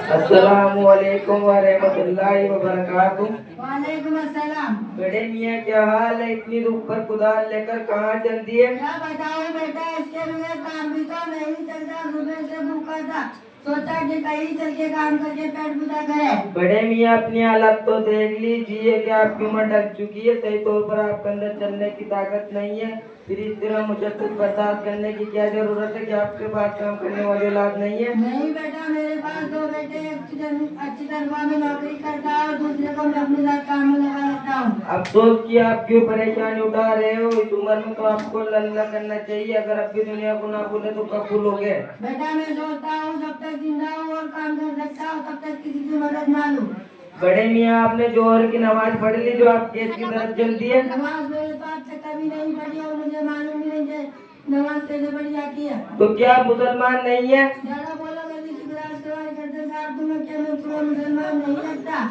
अस्सलामुअलैकुम वरहमतुल्लाहि वबरकातुह। वालेकुम अस्सलाम। बड़े मियाँ क्या हाल है? इतनी धूप पर कुदाल लेकर कहाँ चल दिए? क्या बताऊं बेटा, इसके बगैर काम भी तो नहीं चलता। सुबह से भूखा था, सोचा कि कहीं चल के काम करके पेट पूजा करे। बड़े मियाँ अपनी हालत तो देख लीजिए कि आपकी उम्र ढल चुकी है, सही तौर पर आपके अंदर चलने की ताकत नहीं है। फिर इस तरह मुशक्कत बर्दाश्त करने की क्या जरूरत है कि आपके पास काम करने वाली औलाद नहीं है? नहीं बेटा, मेरे पास दो बेटे, एक अच्छी तनख्वाह में नौकरी करता है और दूसरे को मैं अपने साथ काम में लगा लेता हूँ। अफसोस कि आप क्यों परेशानी उठा रहे हो? इस उम्र में तो आपको अल्लाह करना चाहिए। अगर अब भी दुनिया को ना भूले तो कब भूलोगे? बेटा मैं सोचता हूँ जब तक जिंदा हूँ और काम कर सकता हूँ तब तक किसी की मदद ना लूँ। बड़े मियाँ आपने जोहर की नमाज पढ़ ली जो आप खेत की तरफ चलती है? नमाज मैंने तो आज तक कभी नहीं पढ़ी और मुझे मालूम ही नहीं कि नमाज कैसे पढ़ी जाती है। तो क्या आप मुसलमान नहीं है? ज्यादा बोलोगे किसी गिलास सवाल करते साहब, तुम्हें क्या मैं पूरा मुसलमान नहीं लगता?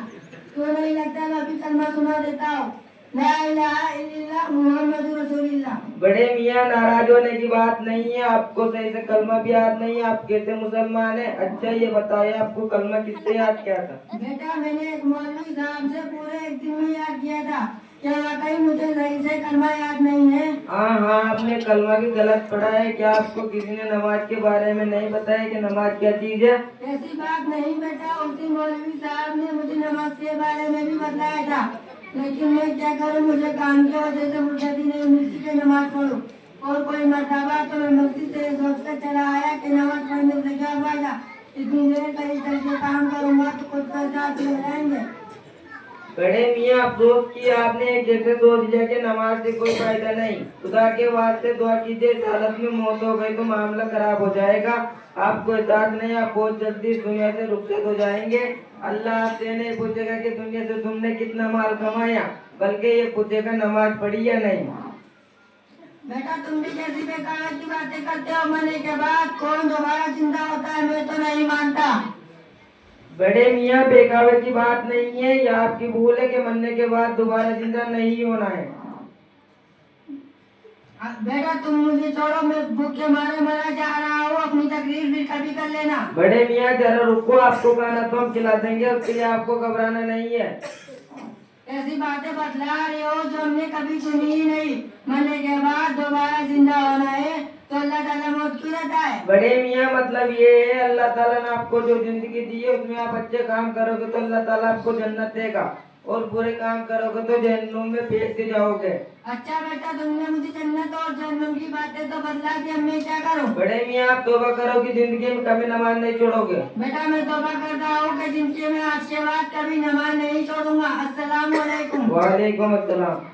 क्यों नहीं लगता? मैं अभी कलमा सुना देता हूँ, ला इलाहा इल्लल्लाह मुहम्मदुर रसूलुल्लाह। बड़े मियाँ नाराज होने की बात नहीं है, आपको सही से कलमा भी याद नहीं है, आप कैसे मुसलमान है? अच्छा ये बताइए आपको कलमा किससे याद किया था? बेटा मैंने एक मौलवी साहब से पूरे एक दिन में याद किया था। क्या वाकई मुझे सही से कलमा याद नहीं है? हाँ, आपने कलमा भी गलत पढ़ा है। क्या आपको किसी ने नमाज के बारे में नहीं बताया कि नमाज क्या चीज है? ऐसी बात नहीं बेटा, उसी मौलवी साहब ने मुझे नमाज के बारे में भी बताया था, लेकिन मैं क्या करूं, मुझे काम की वजह से फुर्सत ही नहीं मिलती कि नमाज पढ़ूं। और कोई मरतबा तो मैं मस्जिद से सोचकर चला आया कि नमाज पढ़ने से क्या फायदा, इतनी देर कहीं चल के काम करूंगा तो कुछ पैसा मिल जाएंगे। बड़े मियाँ अफसोस कि आपने एक जैसे सोच लिया कि नमाज से कोई फायदा नहीं। खुदा के वास्ते दुआ कीजिए, इस हालत में मौत हो गई तो मामला खराब हो जाएगा। आपको एहसास नहीं, आप बहुत जल्दी इस दुनिया से रुखसत हो जाएंगे। अल्लाह आपसे नहीं पूछेगा कि दुनिया से तुमने कितना माल कमाया, बल्कि ये पूछेगा नमाज पढ़ी या नहीं। बेटा तुम भी कैसी बेकार की बातें करते हो? मरने के बाद कौन दोबारा जिंदा होता है? मैं तो नहीं मानता। बड़े मियाँ बेकावे की बात नहीं है, यह आपकी भूल है कि मरने के बाद दोबारा जिंदा नहीं होना है। बेटा तुम मुझे छोड़ो, मैं भूख के मारे मरा जा रहा हूँ, अपनी तकलीफ भी कभी कर लेना। बड़े मियाँ जरा रुको, आपको खाना तो हम खिला देंगे, उसके लिए आपको घबराना नहीं है। ऐसी बातें बतला रहे हो जो हमने कभी सुनी ही नहीं। मरने के बाद दोबारा जिंदा होना है तो अल्लाह ताला मौत क्यों देता है? बड़े मियाँ मतलब ये है, अल्लाह ताला ने आपको जो जिंदगी दी है उसमें आप अच्छे काम करोगे तो अल्लाह ताला आपको जन्नत देगा, और बुरे काम करोगे तो जहन्नुम में फेंक जाओगे। अच्छा बेटा, तुमने मुझे जन्नत और जहन्नुम की बातें तो बतला दी, अब मैं क्या करूं? बड़े मियाँ आप तौबा करो कि जिंदगी में कभी नमाज नहीं छोड़ोगे। बेटा मैं तौबा करता हूँ कि जिंदगी में आज के बाद कभी नमाज नहीं छोड़ूंगा। अस्सलाम वालेकुम। वालेकुम अस्सलाम।